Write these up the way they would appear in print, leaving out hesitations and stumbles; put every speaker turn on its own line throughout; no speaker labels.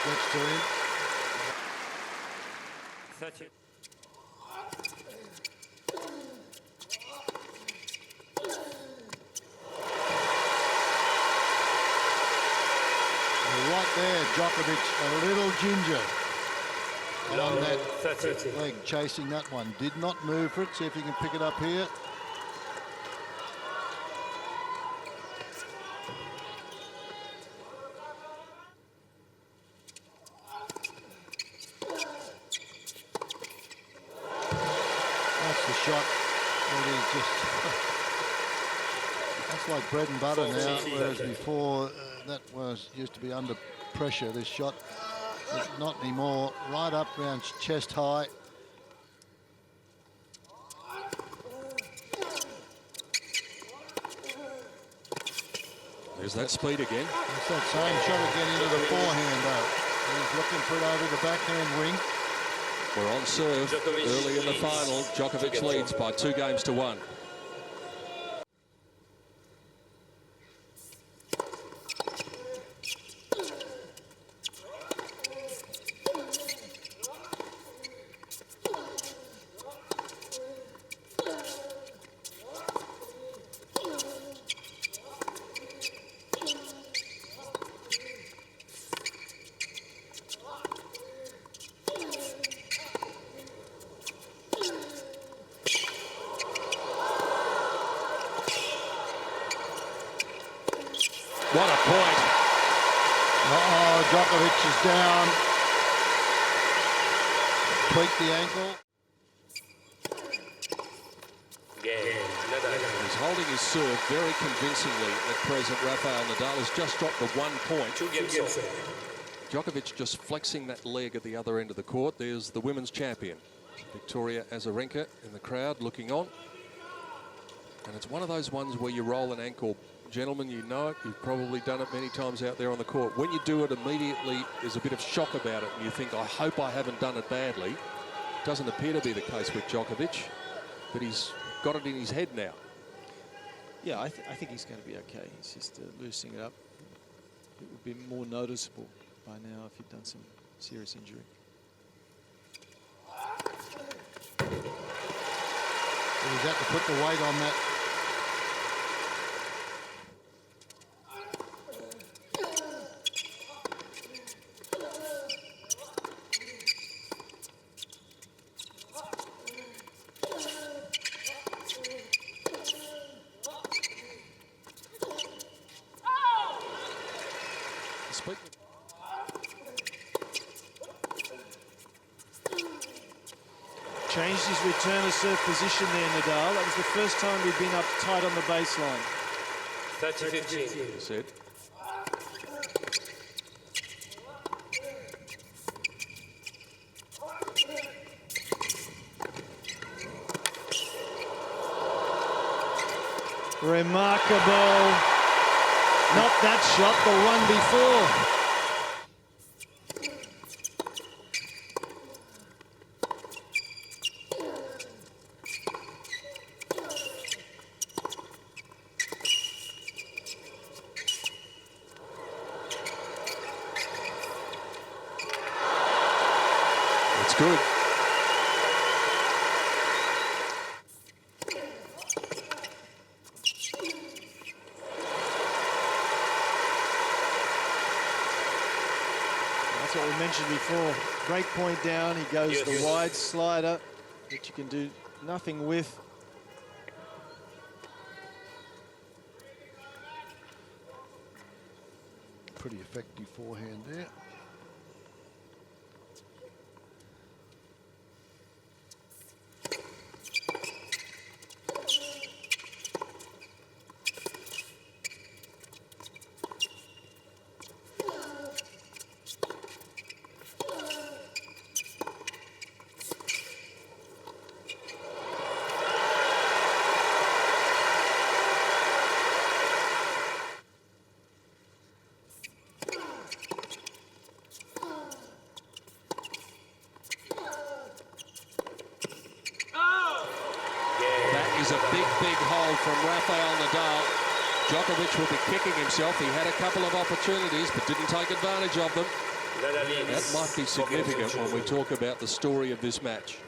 gets to him.
30.
Right there, Djokovic a little ginger on that
30.
leg, chasing that one. Did not move for it. See if he can pick it up here. That's the shot. It is just... That's like bread and butter now, whereas before that used to be under pressure, this shot. But not anymore. Right up round chest high.
There's that speed again.
It's that same shot again into the forehand, though. He's looking for it over the backhand wing.
We're on serve early in the final. Djokovic leads by 2 games to 1. What a point.
Uh-oh, Djokovic is down. Tweaked the ankle.
He's holding his serve very convincingly at present. Rafael Nadal has just dropped the 1 point. Djokovic just flexing that leg at the other end of the court. There's the women's champion, Victoria Azarenka, in the crowd looking on. And it's one of those ones where you roll an ankle. Gentlemen, you know it. You've probably done it many times out there on the court. When you do it immediately, there's a bit of shock about it. And you think, I hope I haven't done it badly. Doesn't appear to be the case with Djokovic, but he's got it in his head now.
Yeah, I think he's going to be okay. He's just loosening it up. It would be more noticeable by now if he'd done some serious injury.
He's had to put the weight on that.
Changed his return to serve position there, Nadal. That was the first time he'd been up tight on the baseline.
30-15.
Said.
Remarkable. Not that shot, the one before.
It's good.
That's what we mentioned before. Great point down. He goes the wide slider that you can do nothing with.
Pretty effective forehand there.
Is a big hole from Rafael Nadal. Djokovic will be kicking himself. He had a couple of opportunities, but didn't take advantage of them. That might be significant when we talk about the story of this match.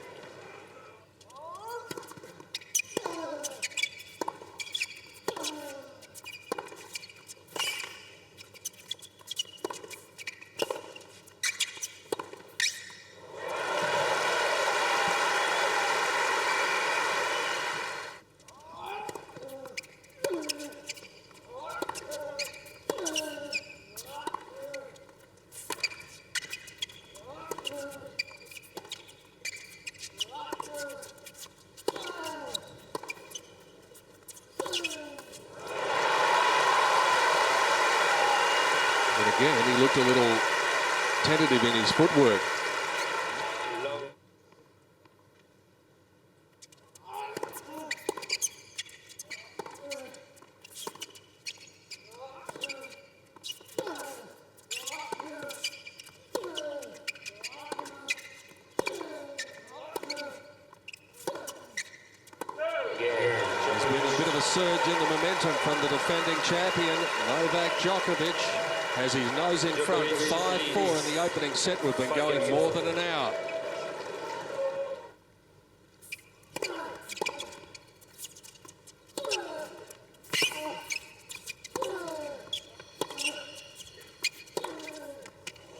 And again, he looked a little tentative in his footwork. There's been a bit of a surge in the momentum from the defending champion, Novak Djokovic. Has his nose in front, 5-4 in the opening set. We've been going more than an hour.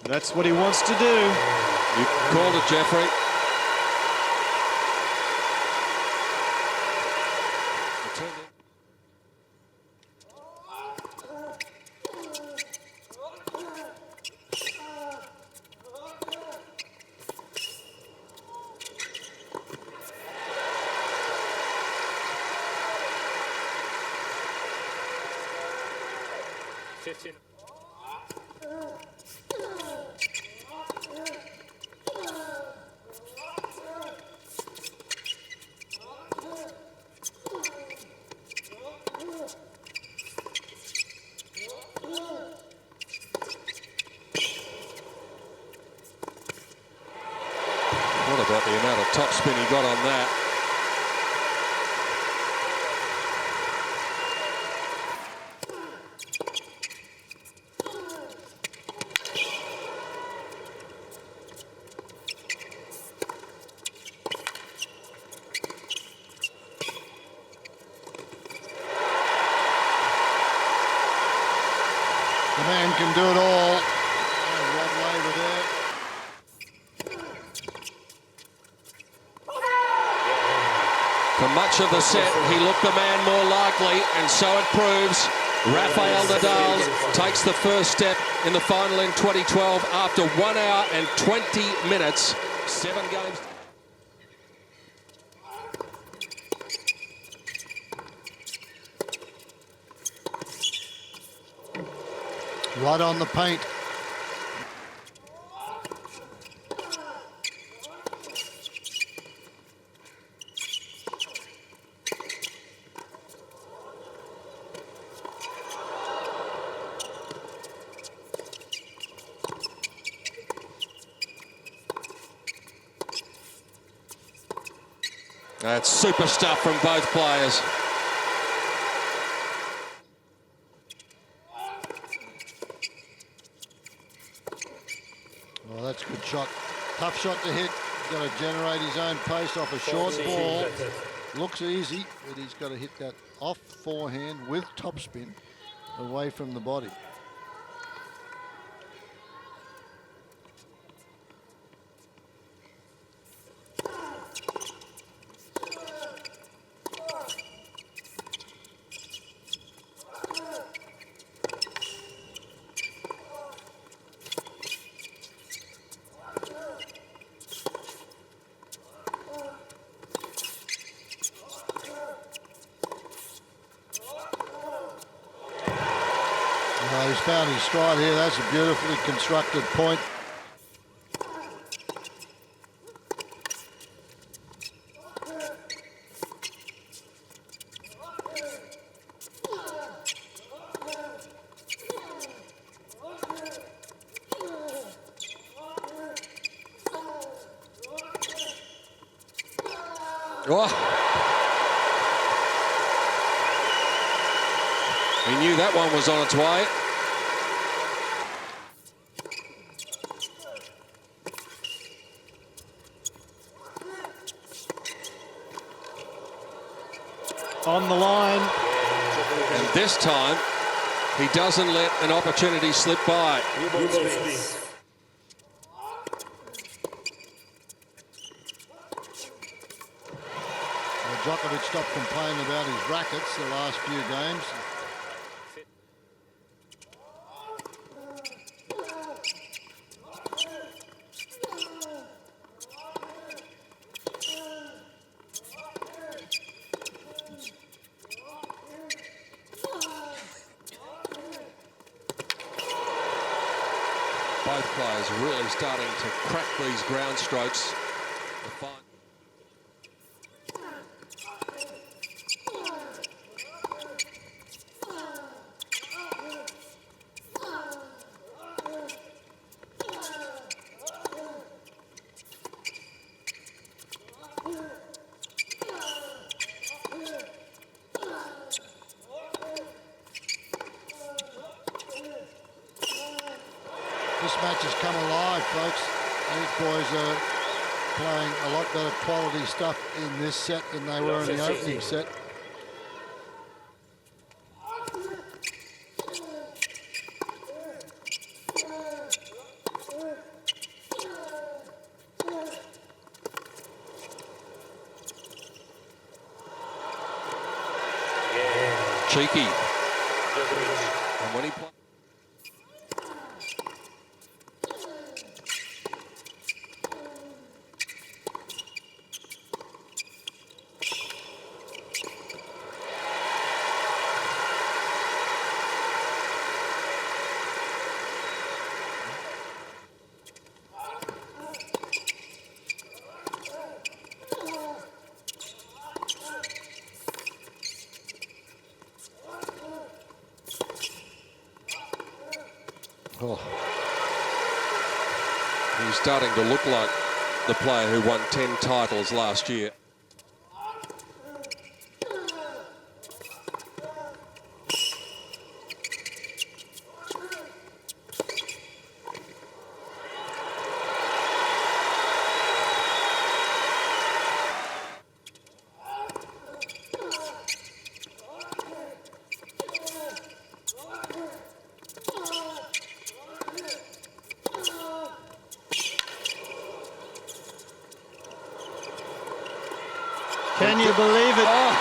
That's what he wants to do.
You called it, Jeffrey. What about the amount of topspin he got on that?
The man can do it all. Rod Laver there.
For much of the set, he looked the man more likely, and so it proves. Rafael Nadal takes the first step in the final in 2012 after 1 hour and 20 minutes. 7 games.
Right on the paint.
That's super stuff from both players.
Well, that's a good shot. Tough shot to hit. He's got to generate his own pace off a short ball. Looks easy, but he's got to hit that off forehand with topspin away from the body. He's found his stride here. That's a beautifully constructed point.
Oh. He knew that one was on its way.
On the line.
And this time, he doesn't let an opportunity slip by.
Djokovic stopped complaining about his rackets the last few games.
Both players really starting to crack these ground strokes.
This match has come alive, folks. These boys are playing a lot better quality stuff in this set than they were in the opening set.
Cheeky. And when he plays.
Oh.
He's starting to look like the player who won 10 titles last year.
Can you believe it?
Oh,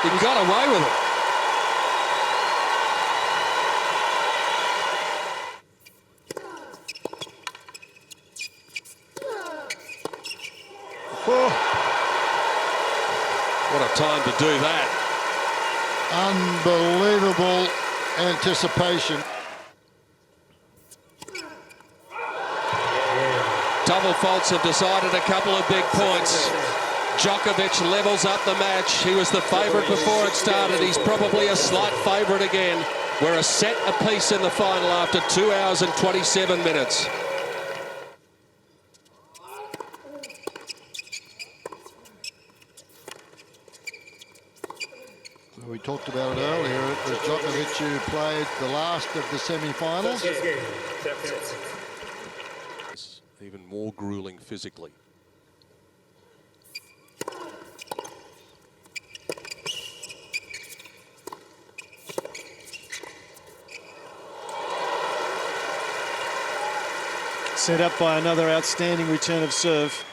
he got away with it.
Oh.
What a time to do that.
Unbelievable anticipation.
Double faults have decided a couple of big points. Djokovic levels up the match. He was the favourite before it started. He's probably a slight favourite again. We're a set apiece in the final after 2 hours and 27 minutes.
We talked about it earlier. It was Djokovic who played the last of the semi-finals.
It's even more grueling physically.
Set up by another outstanding return of serve.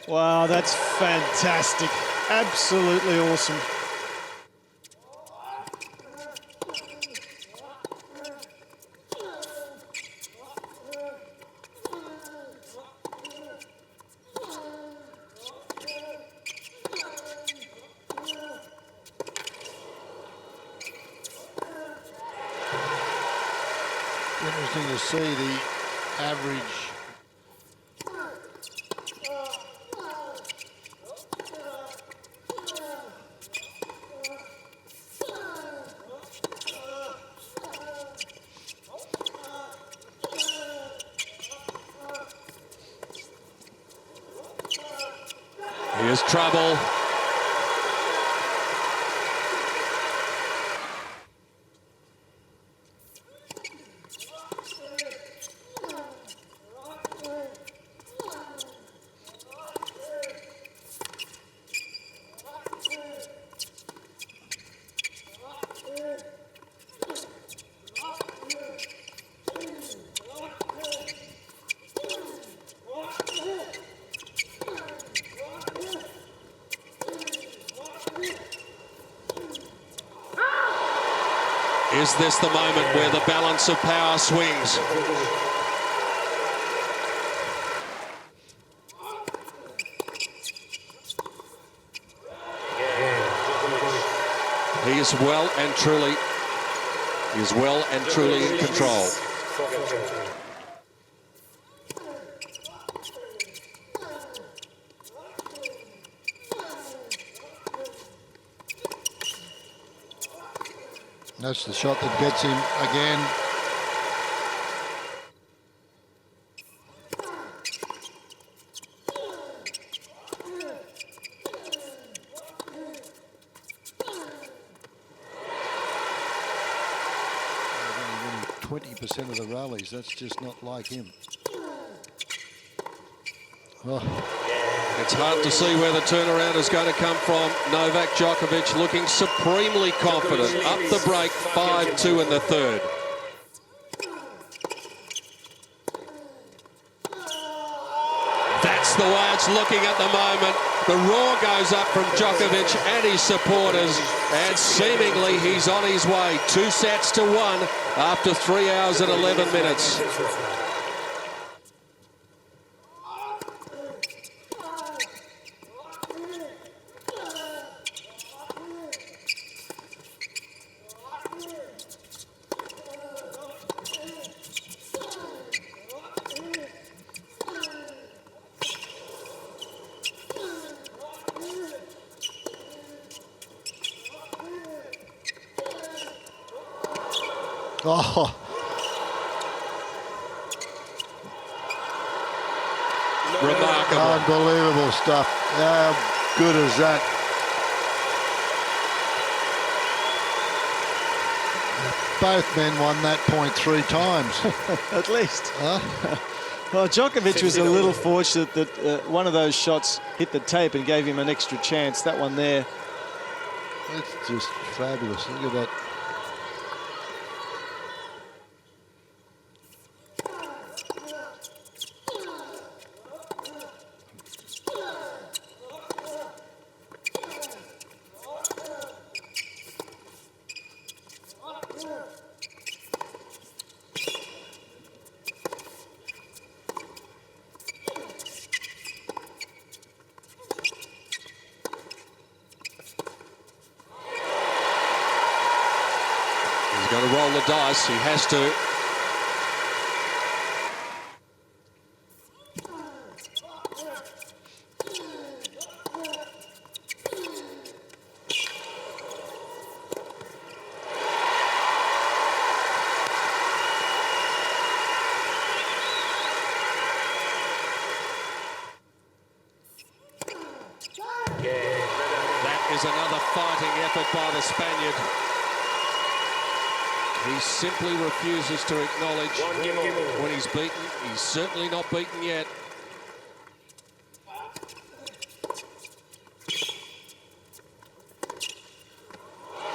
Wow, that's fantastic. Absolutely awesome.
Interesting to see the average.
Here's trouble. Is this the moment where the balance of power swings? He is well and truly in control.
That's the shot that gets him again. Winning 20% of the rallies. That's just not like him. Oh.
It's hard to see where the turnaround is going to come from. Novak Djokovic looking supremely confident. Up the break, 5-2 in the third. That's the way it's looking at the moment. The roar goes up from Djokovic and his supporters, and seemingly he's on his way. 2 sets to 1 after 3 hours and 11 minutes.
Oh.
Remarkable.
Unbelievable stuff. How good is that? Both men won that point 3 times.
At least.
Huh?
Well, Djokovic was a little fortunate that one of those shots hit the tape and gave him an extra chance. That one there.
It's just fabulous. Look at that.
He's going to roll the dice. He has to. That is another fighting effort by the Spaniard. He simply refuses to acknowledge when he's beaten. He's certainly not beaten yet.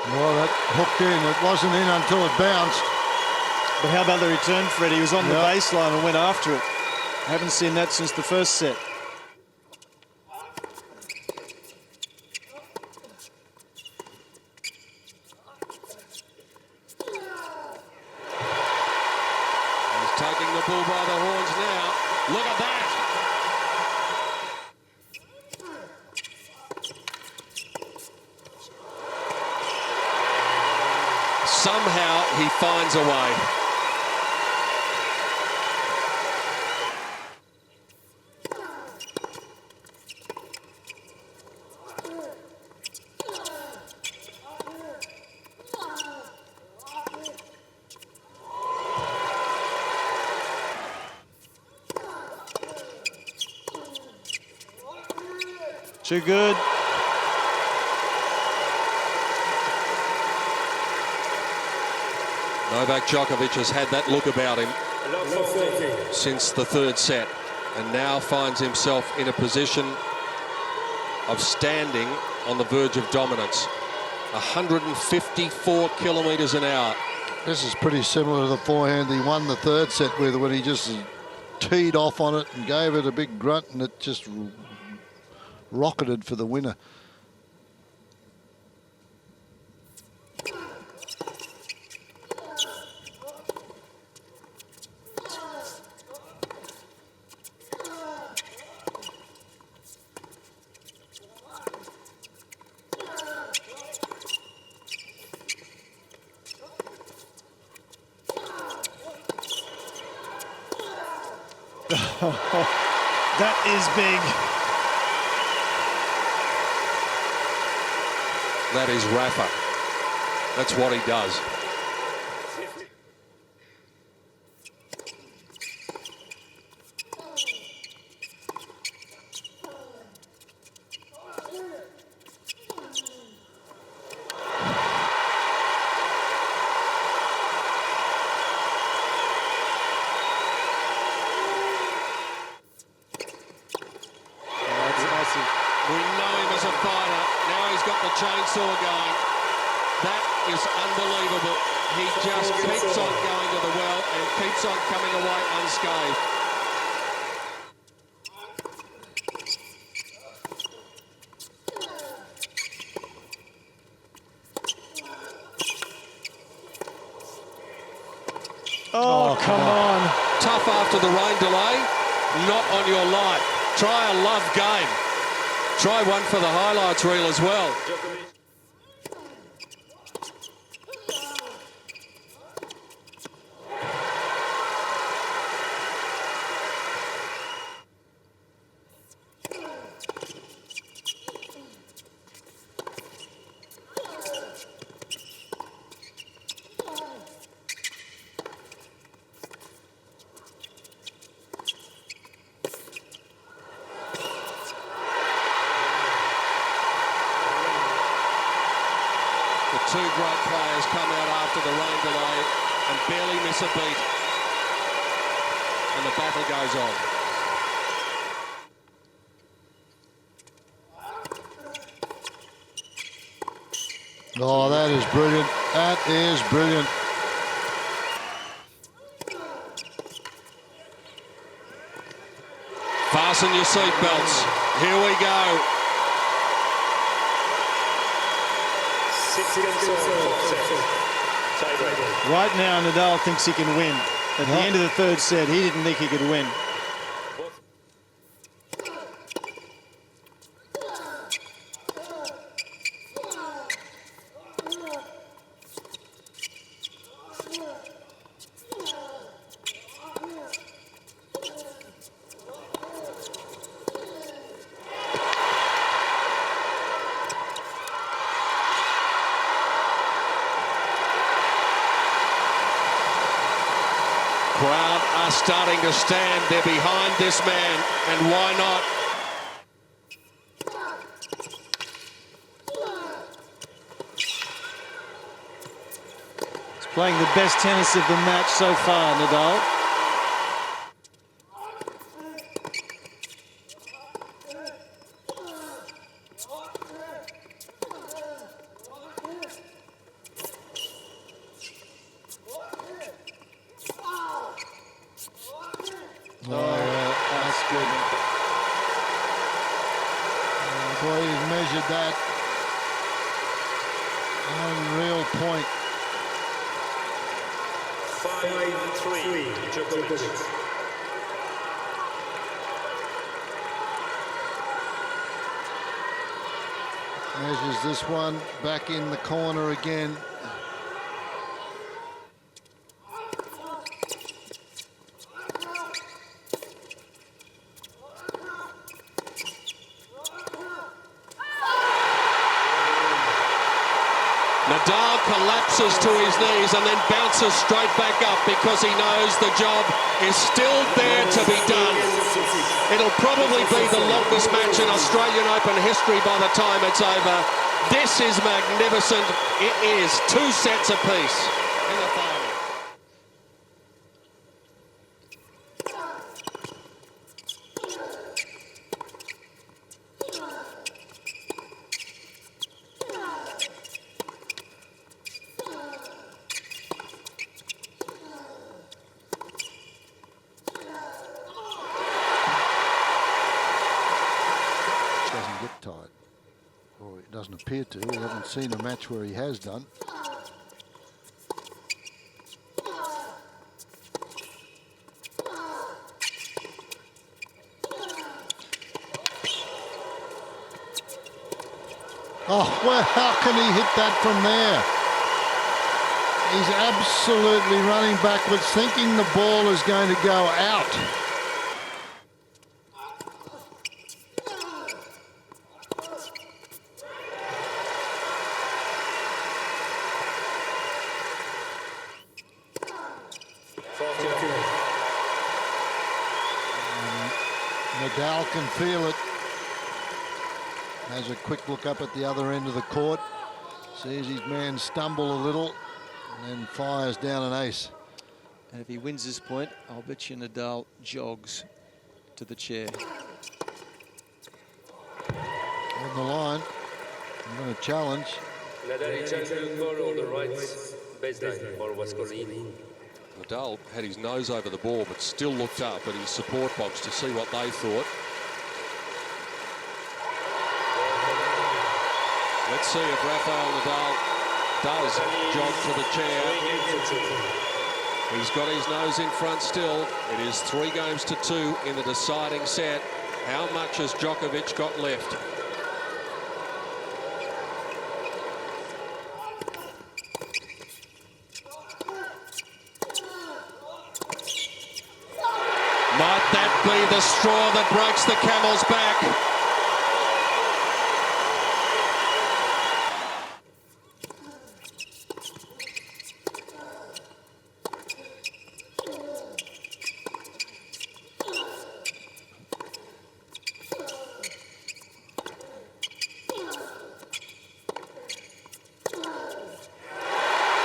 Well, that hooked in. It wasn't in until it bounced.
But how about the return, Fred? He was on the baseline and went after it. I haven't seen that since the first set.
Taking the bull by the horns now. Look at that. Somehow he finds a way.
Too good.
Novak Djokovic has had that look about him
Love 14.
since the third set, and now finds himself in a position of standing on the verge of dominance. 154 kilometres an hour.
This is pretty similar to the forehand he won the third set with, when he just teed off on it and gave it a big grunt, and it just rocketed for the winner.
That is big.
That is Rafa. That's what he does. We know him as a fighter. Now he's got the chainsaw going. That is unbelievable. He just keeps on going to the well and keeps on coming away unscathed.
Oh, come on.
Tough after the rain delay. Not on your life. Try a love game. Try one for the highlights reel as well. The two great players come out after the rain delay and barely miss a beat. And the battle goes on.
Oh, that is brilliant. That is brilliant.
Fasten your seatbelts. Here we go.
Right now, Nadal thinks he can win. At the end of the third set, he didn't think he could win.
Crowd are starting to stand. They're behind this man, and why not?
He's playing the best tennis of the match so far, Nadal.
That's good. Boy, he's measured that. Unreal point.
5-3, Djokovic.
Measures this one back in the corner again.
Nadal collapses to his knees and then bounces straight back up because he knows the job is still there to be done. It'll probably be the longest match in Australian Open history by the time it's over. This is magnificent. It is 2 sets apiece in the final.
Doesn't get tired, or it doesn't appear to. We haven't seen a match where he has done. Oh, well, how can he hit that from there? He's absolutely running backwards, thinking the ball is going to go out. Nadal can feel it. Has a quick look up at the other end of the court. Sees his man stumble a little and then fires down an ace.
And if he wins this point, I'll bet you Nadal jogs to the chair.
On the line. I'm going to challenge.
Nadal had his nose over the ball but still looked up at his support box to see what they thought. Let's see if Rafael Nadal does jog to the chair. He's got his nose in front still. It is 3-2 in the deciding set. How much has Djokovic got left? Might that be the straw that breaks the camel's back?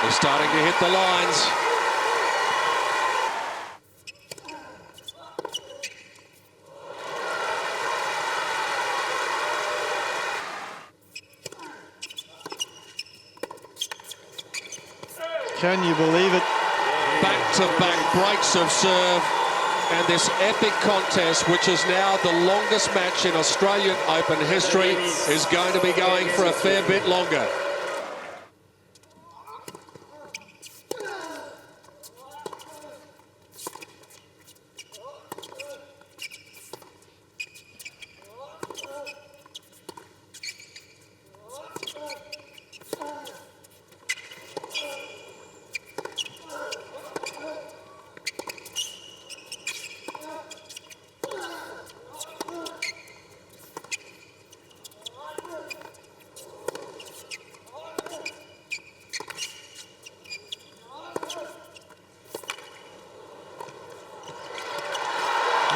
We're starting to hit the lines.
Can you believe it?
Back-to-back breaks of serve, and this epic contest, which is now the longest match in Australian Open history, is going to be going for a fair bit longer.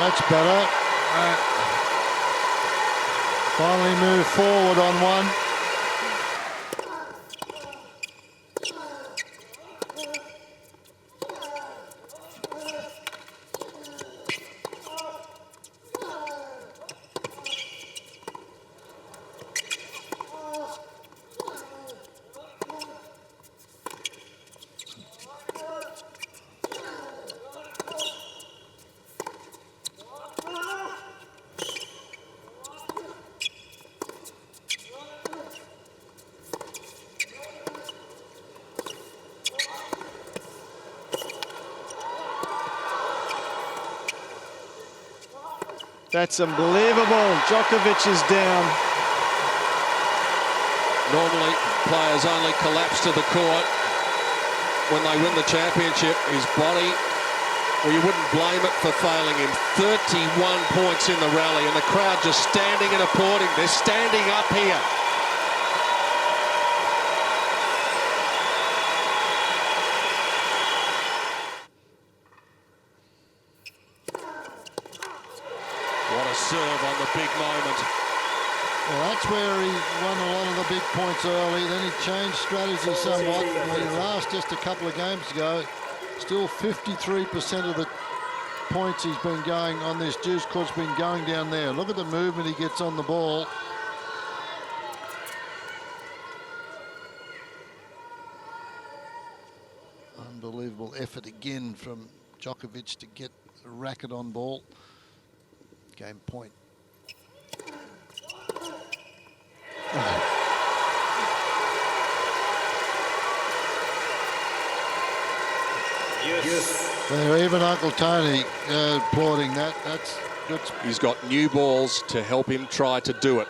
That's better. Finally move forward on one.
That's unbelievable. Djokovic is down.
Normally, players only collapse to the court when they win the championship. His body, well, you wouldn't blame it for failing him. 31 points in the rally, and the crowd just standing and applauding. They're standing up here. What a serve on the big moment.
Well, that's where he won a lot of the big points early. Then he changed strategy somewhat. When he last just a couple of games ago, still 53% of the points he's been going on this juice court's been going down there. Look at the movement he gets on the ball. Unbelievable effort again from Djokovic to get a racket on ball. Game point.
Yes.
There, even Uncle Tony applauding that. That's good.
He's got new balls to help him try to do it.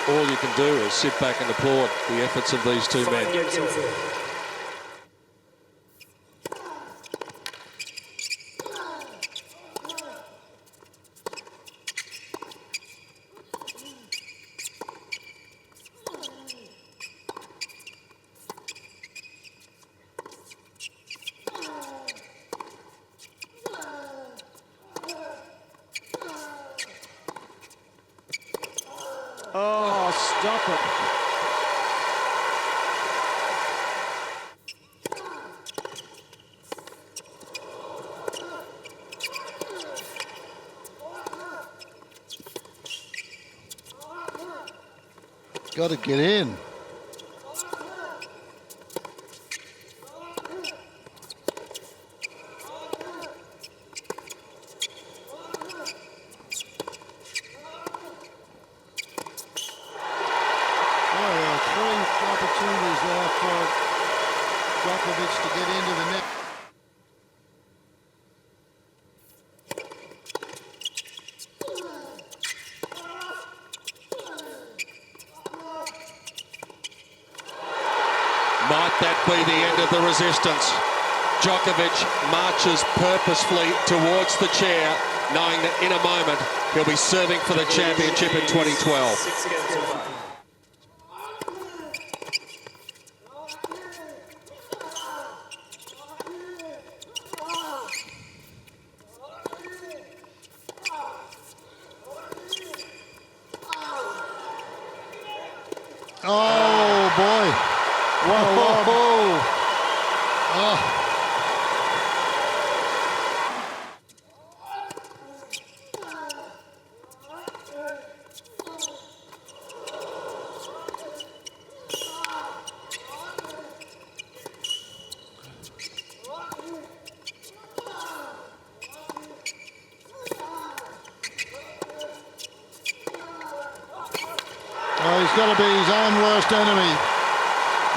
All you can do is sit back and applaud the efforts of these two men.
Oh, stop it.
Got to get in. Opportunities there for Djokovic to get into the net.
Might that be the end of the resistance? Djokovic marches purposefully towards the chair, knowing that in a moment he'll be serving for the championship in 2012.
6 against 5.
Oh boy! What a lob! Oh. Oh, he's got to be his own worst enemy,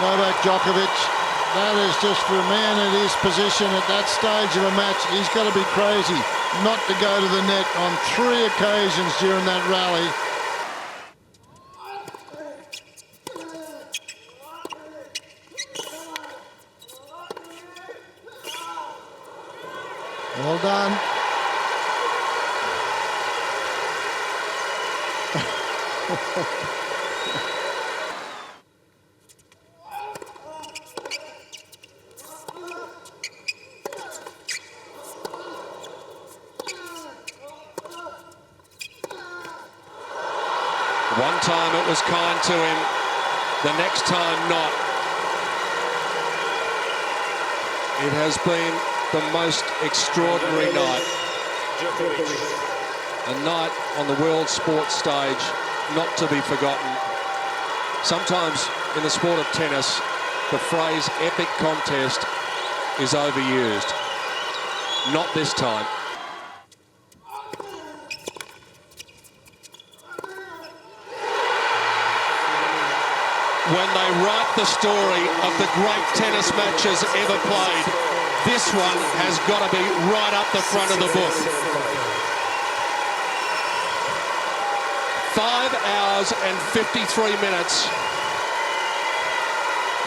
Novak Djokovic. That is just for a man in his position at that stage of a match. He's got to be crazy not to go to the net on 3 occasions during that rally. Well done.
One time it was kind to him, the next time not. It has been the most extraordinary night. A night on the world sports stage not to be forgotten. Sometimes in the sport of tennis, the phrase epic contest is overused. Not this time. when they write the story of the great tennis matches ever played, this one has got to be right up the front of the book. 5 hours and 53 minutes.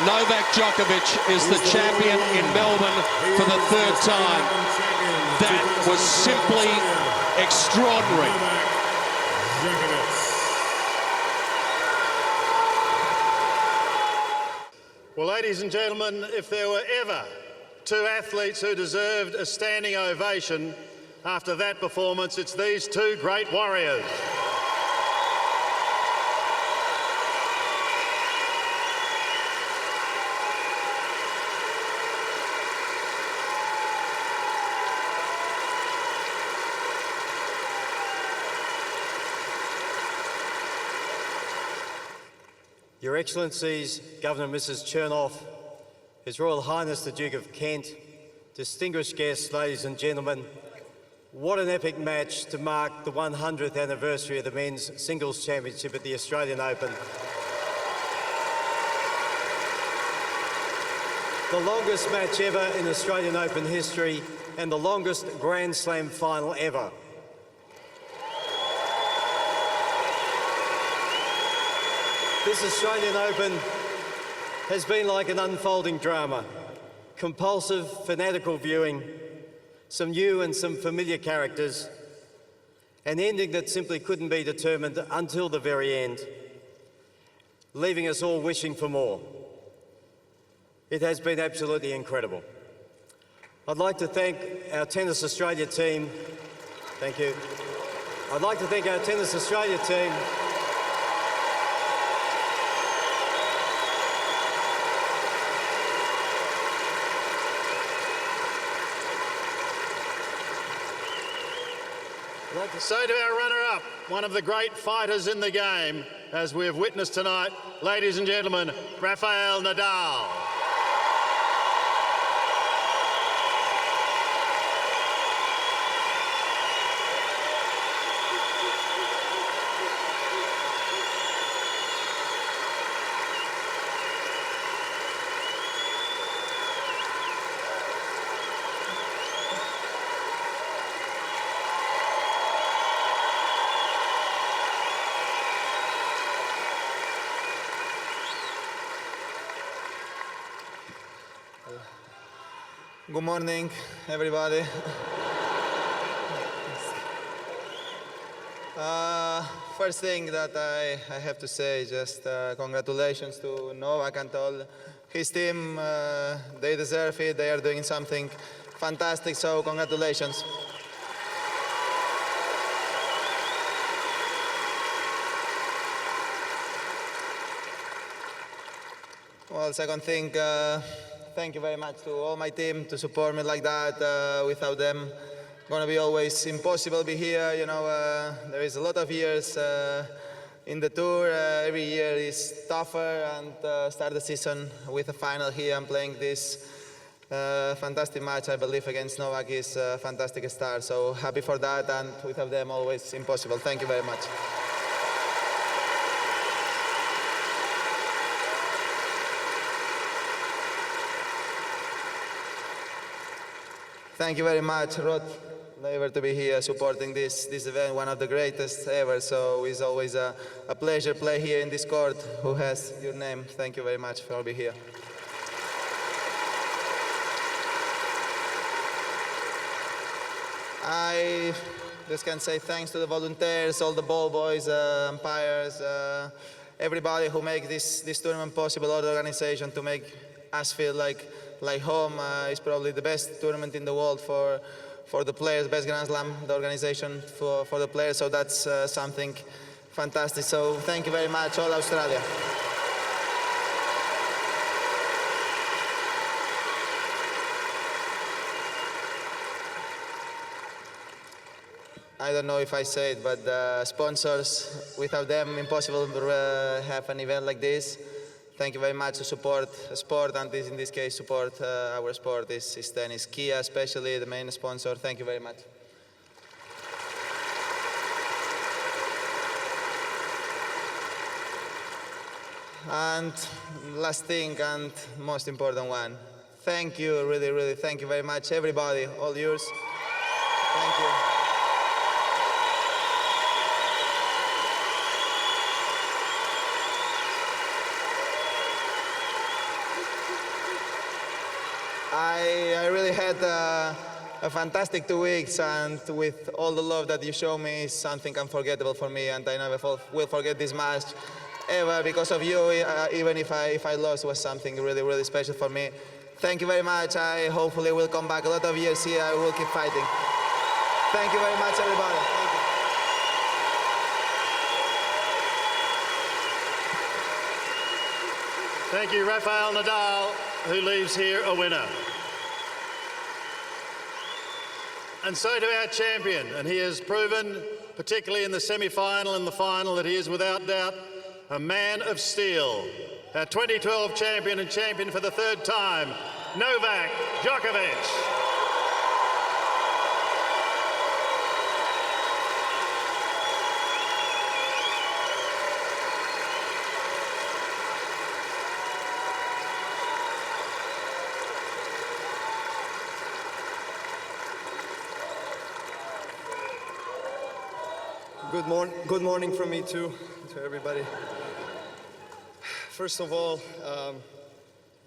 Novak Djokovic is the champion in Melbourne for the 3rd time. That was simply extraordinary.
Well, ladies and gentlemen, if there were ever 2 athletes who deserved a standing ovation after that performance, it's these 2 great warriors.
Your Excellencies, Governor Mrs Chernoff, His Royal Highness the Duke of Kent, distinguished guests, ladies and gentlemen, what an epic match to mark the 100th anniversary of the Men's Singles Championship at the Australian Open. The longest match ever in Australian Open history and the longest Grand Slam final ever. This Australian Open has been like an unfolding drama. Compulsive, fanatical viewing, some new and some familiar characters, an ending that simply couldn't be determined until the very end, leaving us all wishing for more. It has been absolutely incredible. I'd like to thank our Tennis Australia team. Thank you. I'd like to thank our Tennis Australia team.
I'd like to say to our runner-up, one of the great fighters in the game, as we have witnessed tonight, ladies and gentlemen, Rafael Nadal.
Good morning, everybody. First thing that I have to say, just congratulations to Novak and all his team. They deserve it. They are doing something fantastic, so congratulations. Well, second thing, thank you very much to all my team to support me like that. Without them, gonna be always impossible to be here. You know, there is a lot of years in the tour. Every year is tougher, and start the season with a final here and playing this fantastic match, I believe, against Novak is a fantastic start. So happy for that, and without them, always impossible. Thank you very much. Thank you very much, Rod Laver, to be here supporting this event, one of the greatest ever. So it's always a pleasure to play here in this court who has your name. Thank you very much for being here. I just can say thanks to the volunteers, all the ball boys, umpires, everybody who make this tournament possible, all the organization to make us feel like home. Is probably the best tournament in the world for the players, best Grand Slam, the organization for the players. So that's something fantastic. So thank you very much, all Australia. I don't know if I say it, but the sponsors, without them, impossible to have an event like this. Thank you very much to support sport, and in this case, support our sport is tennis. Kia, especially the main sponsor. Thank you very much. And last thing and most important one, thank you, really, really thank you very much, everybody, all yours. Thank you. I really had a fantastic 2 weeks, and with all the love that you show me, is something unforgettable for me, and I never will forget this match ever because of you. Even if I lost, was something really, really special for me. Thank you very much. I hopefully will come back a lot of years here. I will keep fighting. Thank you very much, everybody. Thank you.
Thank you, Rafael Nadal, who leaves here a winner. And so to our champion, and he has proven, particularly in the semi-final and the final, that he is without doubt a man of steel. Our 2012 champion and champion for the third time, Novak Djokovic.
Good morning from me too, to everybody. First of all,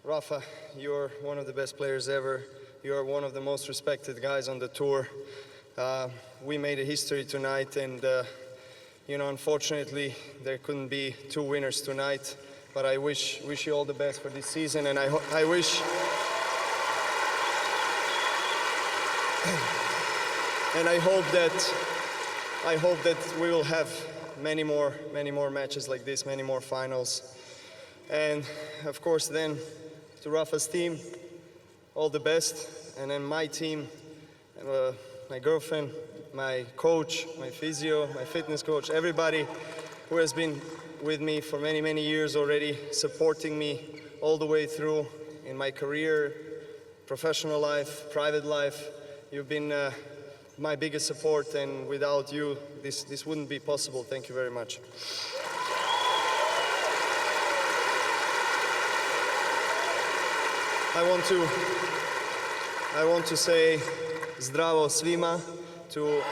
Rafa, you're one of the best players ever. You're one of the most respected guys on the tour. We made a history tonight, and you know, unfortunately, there couldn't be two winners tonight. But I wish you all the best for this season, and I wish. And I hope that we will have many more matches like this, many more finals. And of course then to Rafa's team, all the best. And then my team, my girlfriend, my coach, my physio, my fitness coach, everybody who has been with me for many years already, supporting me all the way through in my career, professional life, private life. You've been my biggest support, and without you, this wouldn't be possible. Thank you very much. I want to say zdravo svima to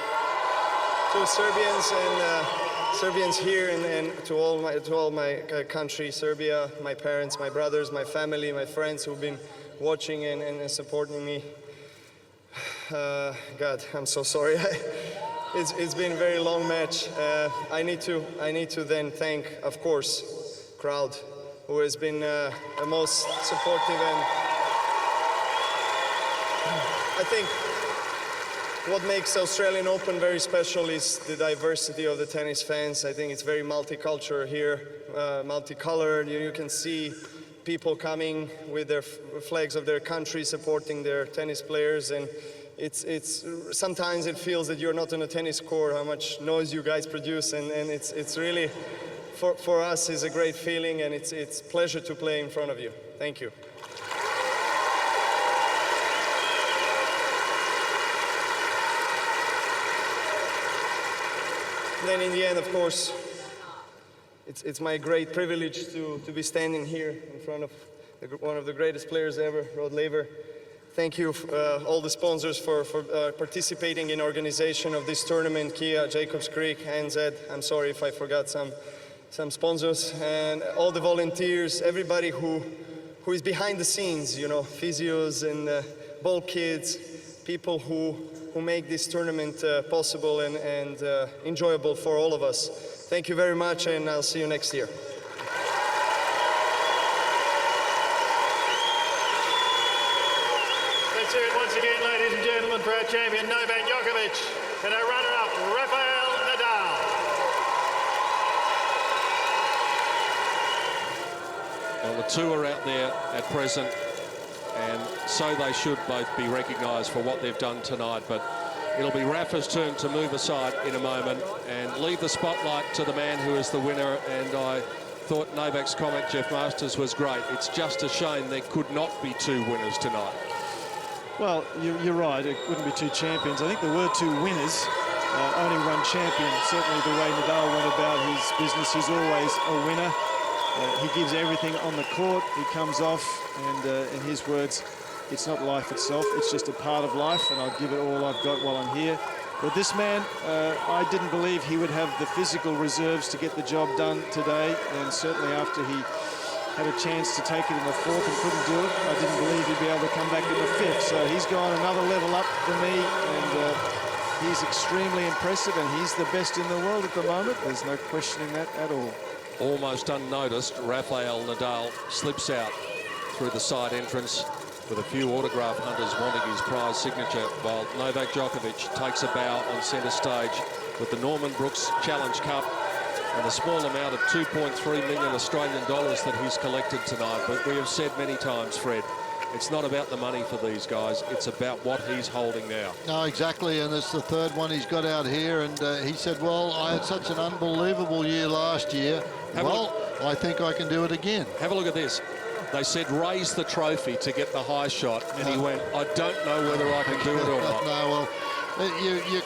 Serbians and Serbians here, and to all my country, Serbia, my parents, my brothers, my family, my friends who've been watching and supporting me. God, I'm so sorry. It's been a very long match. I need to then thank, of course, crowd, who has been the most supportive. And I think what makes Australian Open very special is the diversity of the tennis fans. I think it's very multicultural here, multicolored. You can see people coming with their flags of their country, supporting their tennis players, and it's sometimes it feels that you're not on a tennis court, how much noise you guys produce, and it's really for us is a great feeling, and it's a pleasure to play in front of you. Thank you. And then in the end, of course, it's my great privilege to be standing here in front of one of the greatest players ever, Rod Laver. Thank you, all the sponsors for participating in organization of this tournament, Kia, Jacobs Creek, NZ. I'm sorry if I forgot some sponsors, and all the volunteers, everybody who is behind the scenes, you know, physios and ball kids, people who make this tournament possible and enjoyable for all of us. Thank you very much, and I'll see you next year.
Let's hear it once again, ladies and gentlemen, for our champion Novak Djokovic and our runner-up Rafael Nadal.
Well, the two are out there at present, and so they should both be recognised for what they've done tonight. But it'll be Rafa's turn to move aside in a moment and leave the spotlight to the man who is the winner. And I thought Novak's comment, Jeff Masters, was great. It's just a shame there could not be two winners tonight.
Well, you're right. It wouldn't be two champions. I think there were two winners, only one champion. Certainly the way Nadal went about his business, he's always a winner. He gives everything on the court. He comes off, and in his words, it's not life itself, it's just a part of life, and I'll give it all I've got while I'm here. But this man, I didn't believe he would have the physical reserves to get the job done today, and certainly after he had a chance to take it in the fourth and couldn't do it, I didn't believe he'd be able to come back in the fifth. So he's gone another level up for me, and he's extremely impressive, and he's the best in the world at the moment. There's no questioning that at all.
Almost unnoticed, Rafael Nadal slips out through the side entrance with a few autograph hunters wanting his prize signature, while Novak Djokovic takes a bow on centre stage with the Norman Brooks Challenge Cup and a small amount of 2.3 million Australian dollars that he's collected tonight. But we have said many times, Fred, it's not about the money for these guys, it's about what he's holding now.
No, exactly, and it's the third one he's got out here, and he said, well, I had such an unbelievable year last year. I think I can do it again.
Have a look at this. They said raise the trophy to get the high shot, and he went, I don't know whether I can do it or not.
No, well, your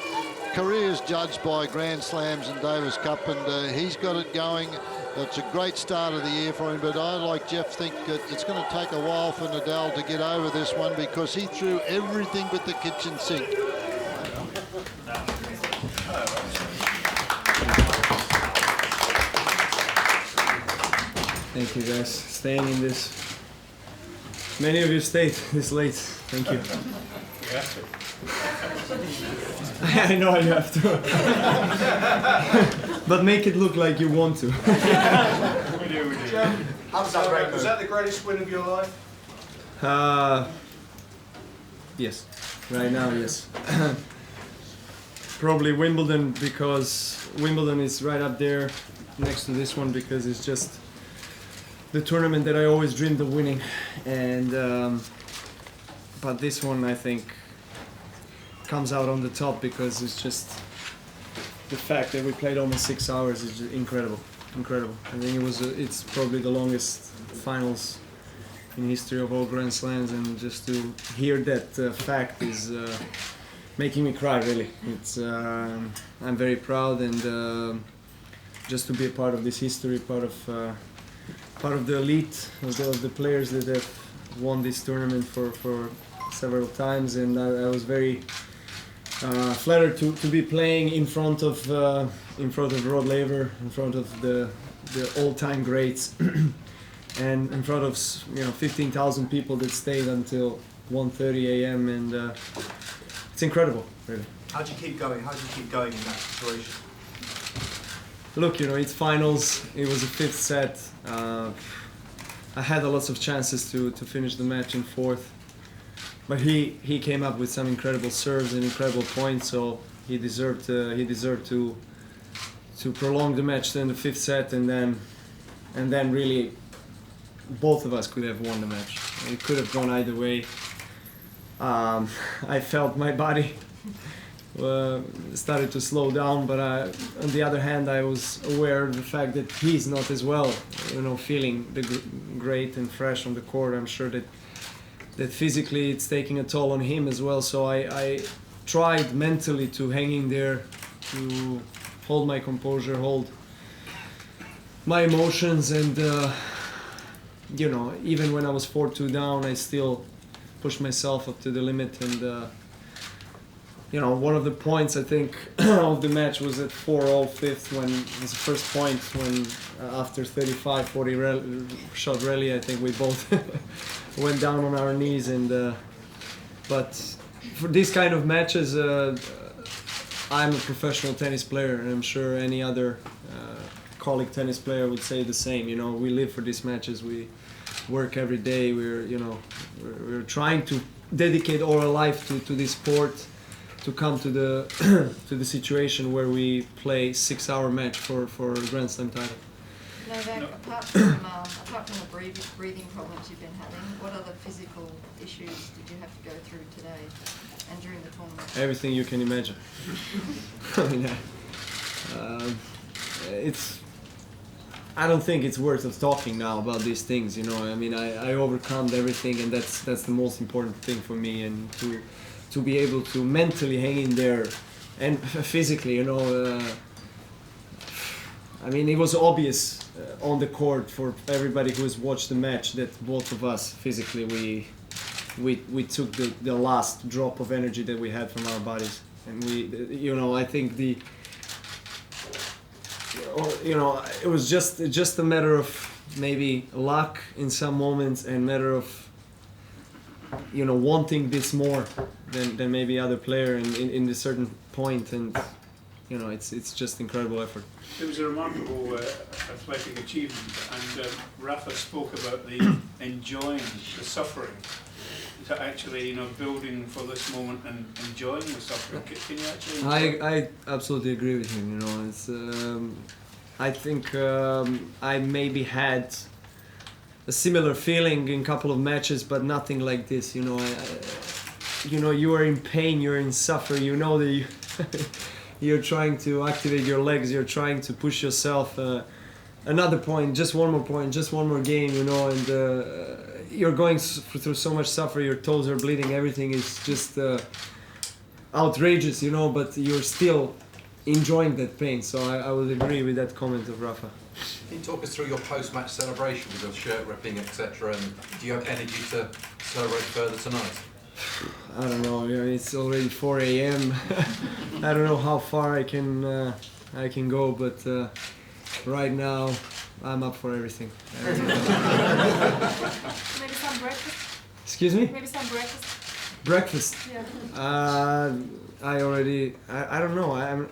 career's judged by Grand Slams and Davis Cup, and he's got it going. It's a great start of the year for him, but I, like Jeff, think that it's going to take a while for Nadal to get over this one because he threw everything but the kitchen sink.
Thank you guys, staying in this. Many of you stayed this late. Thank you.
You have
I
to.
know you have to. But make it look like you want to.
We do.
Was that the greatest win of your life?
Yes, right now, yes. Probably Wimbledon, because Wimbledon is right up there next to this one, because it's just the tournament that I always dreamed of winning. And but this one, I think, comes out on the top because it's just the fact that we played almost 6 hours is just incredible. I think it's probably the longest finals in history of all Grand Slams, and just to hear that fact is making me cry, really. It's I'm very proud, and just to be a part of this history, part of the elite of the players that have won this tournament for several times, and I was very flattered to be playing in front of Rod Laver, in front of the all-time greats, and in front of 15,000 people that stayed until 1:30 a.m. and it's incredible, really.
How'd you keep going? How'd you keep going in that situation?
Look, it's finals. It was a fifth set. I had lots of chances to finish the match in fourth, but he came up with some incredible serves and incredible points, so he deserved to prolong the match in the fifth set, and then really both of us could have won the match. It could have gone either way. I felt my body started to slow down, but on the other hand, I was aware of the fact that he's not as well, feeling great and fresh on the court. I'm sure that physically it's taking a toll on him as well. So I tried mentally to hang in there, to hold my composure, hold my emotions, and even when I was 4-2 down, I still pushed myself up to the limit. And one of the points I think of the match was at 4-all fifth, when it was the first point when after 35-40 shot rally, I think we both went down on our knees. And but for these kind of matches, I'm a professional tennis player, and I'm sure any other colleague tennis player would say the same. We live for these matches. We work every day. We're trying to dedicate all our life to this sport, to come to the to the situation where we play 6-hour match for a Grand Slam title.
Novak, apart from the breathing problems you've been having, what other physical issues did you have to go through today and during the tournament?
Everything you can imagine. I don't think it's worth of talking now about these things. I overcome everything, and that's the most important thing for me, and to be able to mentally hang in there, and physically, it was obvious on the court for everybody who has watched the match that both of us physically we took the last drop of energy that we had from our bodies, and I think it was just a matter of maybe luck in some moments and matter of wanting this more than maybe other player in a certain point, and it's just incredible effort.
It was a remarkable athletic achievement, and Rafa spoke about the enjoying the suffering, to actually building for this moment and enjoying the suffering. Can you actually enjoy?
I absolutely agree with him. It's I think I maybe had a similar feeling in a couple of matches, but nothing like this. You are in pain, you're in suffering. That you're trying to activate your legs, you're trying to push yourself. Another point, just one more point, just one more game. And you're going through so much suffering. Your toes are bleeding. Everything is just outrageous. But you're still enjoying that pain. So I would agree with that comment of Rafa.
Can you talk us through your post-match celebration with your shirt ripping, etc.? And do you have energy to celebrate further tonight?
I don't know. It's already 4 a.m. I don't know how far I can go, but right now I'm up for everything.
Maybe some breakfast.
Excuse me?
Maybe some breakfast.
Breakfast.
Yeah.
I don't know.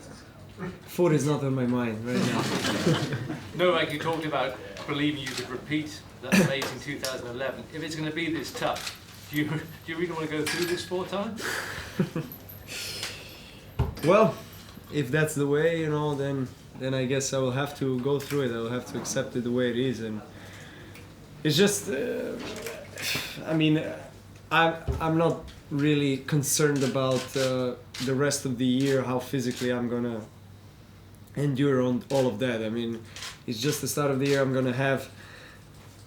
Food is not on my mind right now.
Novak, you talked about believing you could repeat that amazing 2011. If it's going to be this tough, do you really want to go through this 4 times?
Well, if that's the way, then I guess I will have to go through it. I will have to accept it the way it is, and it's just. I'm not really concerned about the rest of the year, how physically I'm gonna endure on all of that. It's just the start of the year. I'm gonna have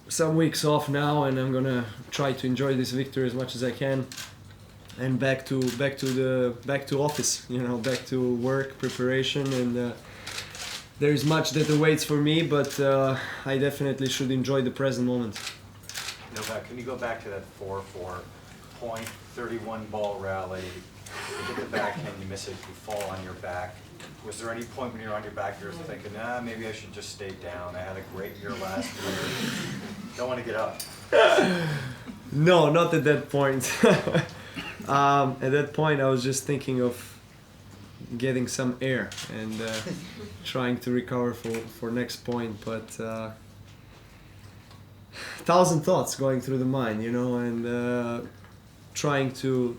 some weeks off now, and I'm gonna try to enjoy this victory as much as I can, and back to office. Back to work preparation, and there is much that awaits for me, but I definitely should enjoy the present moment.
Novak, can you go back to that 4-4 point, 31 ball rally? You hit the backhand, you miss it, you fall on your back. Was there any point when you're on your back you were thinking, maybe I should just stay down? I had a great year last year. Don't want to get up.
No, not at that point. At that point, I was just thinking of getting some air and trying to recover for next point, but 1,000 thoughts going through the mind, and trying to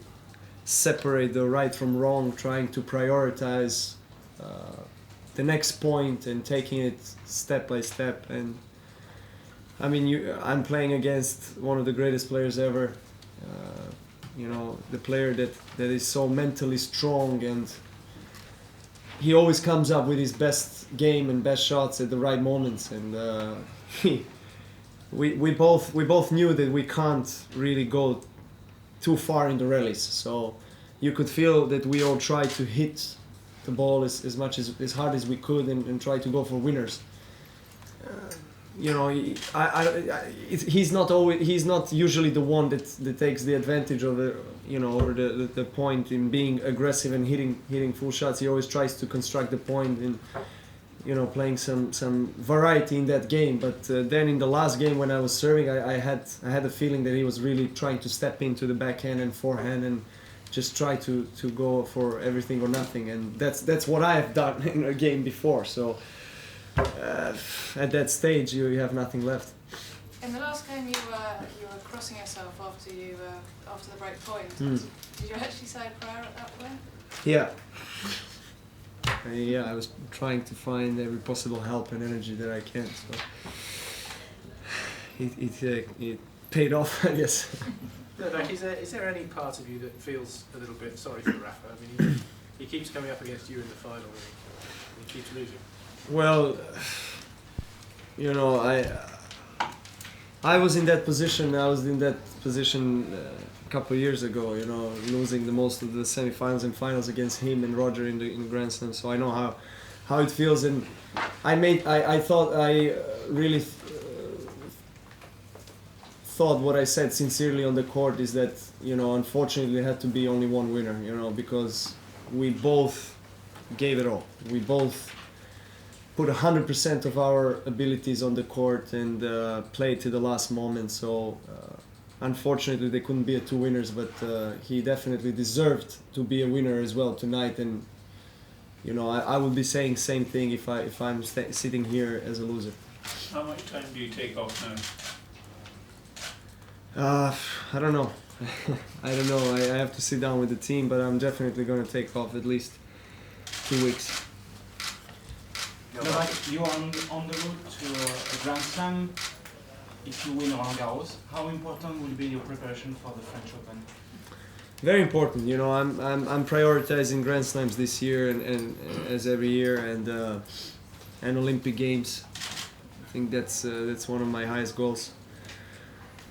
separate the right from wrong, trying to prioritize the next point and taking it step by step. And I'm playing against one of the greatest players ever. The player that is so mentally strong, and he always comes up with his best game and best shots at the right moments. And we both knew that we can't really go too far in the rallies. So you could feel that we all tried to hit the ball as much as hard as we could and try to go for winners. He's not usually the one that takes the advantage of over the point in being aggressive and hitting full shots. He always tries to construct the point and playing some variety in that game. But then in the last game when I was serving, I had a feeling that he was really trying to step into the backhand and forehand and just try to go for everything or nothing. And that's what I have done in a game before. So at that stage, you have nothing left.
In the last game, you were crossing yourself after the break point. Did you actually say a prayer at that point?
Yeah. I was trying to find every possible help and energy that I can. So it paid off, I guess.
Novak, is there any part of you that feels a little bit sorry for Rafa? He keeps coming up against you in the final, and he keeps losing.
Well, I was in that position. A couple of years ago, losing the most of the semi-finals and finals against him and Roger in the Grand Slam. So I know how it feels, and I thought I really thought what I said sincerely on the court is that, you know, unfortunately there had to be only one winner, you know, because we both gave it all. We both put 100% of our abilities on the court and played to the last moment. So unfortunately there couldn't be two winners, but he definitely deserved to be a winner as well tonight. And you know, I would be saying same thing if I'm sitting here as a loser.
How much time do you take off now?
I don't know. I don't know. I have to sit down with the team, but I'm definitely going to take off at least 2 weeks.
Novak, you are on the road to a Grand Slam. If you win Roland Garros, how important will be your preparation for the French Open?
Very important. You know, I'm prioritizing Grand Slams this year and as every year, and Olympic Games. I think that's one of my highest goals.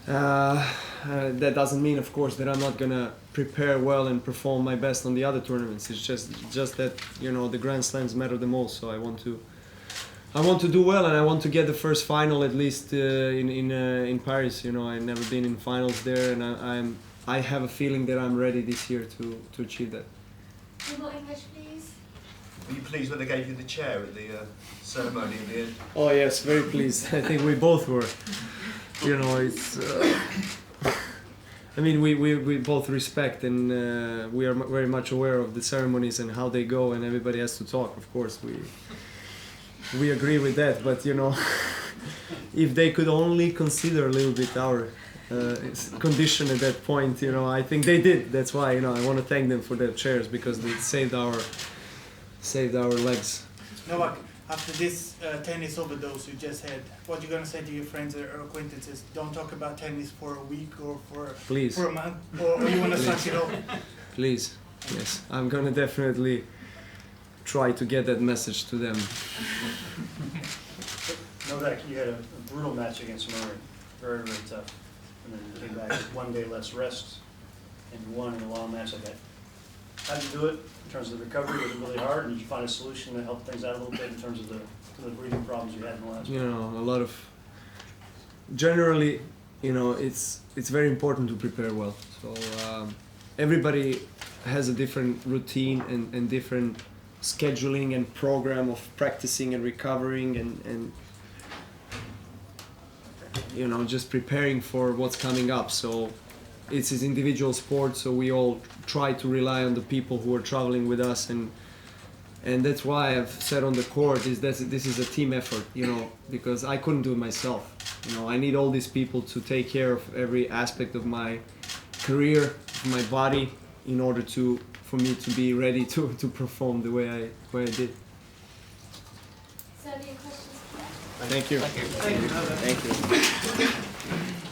That doesn't mean, of course, that I'm not gonna prepare well and perform my best on the other tournaments. It's just that, you know, the Grand Slams matter the most. So I want to do well, and I want to get the first final at least in Paris. You know, I've never been in finals there, and I have a feeling that I'm ready this year to achieve that.
More English, please.
Were you pleased when they gave you the chair at the ceremony in the end?
Oh yes, very pleased. I think we both were. You know, it's. I mean, we both respect, and we are very much aware of the ceremonies and how they go, and everybody has to talk. Of course, we agree with that. But you know, if they could only consider a little bit our condition at that point, you know, I think they did. That's why, you know, I want to thank them for their chairs, because they saved our legs.
Novak, after this tennis overdose you just had, what are you going to say to your friends or acquaintances? Don't talk about tennis for a week or for a month, or you want to suck it off?
Please, yes, I'm going to definitely try to get that message to them.
Novak, you had a brutal match against Margaret, very, very tough. And then you came back with 1 day less rest, and you won in a long match like that. How did you do it in terms of the recovery? Was it really hard, and did you find a solution to help things out a little bit in terms of the breathing problems you had in the last?
You know, a lot of. Generally, you know, it's very important to prepare well. So everybody has a different routine and different scheduling and program of practicing and recovering and you know, just preparing for what's coming up. So it's an individual sport, so we all try to rely on the people who are traveling with us, and that's why I've said on the court is that this is a team effort, you know, because I couldn't do it myself. You know, I need all these people to take care of every aspect of my career, my body, in order for me to be ready to perform the way I did.
So any questions?
Thank you.
Thank you.
Thank you.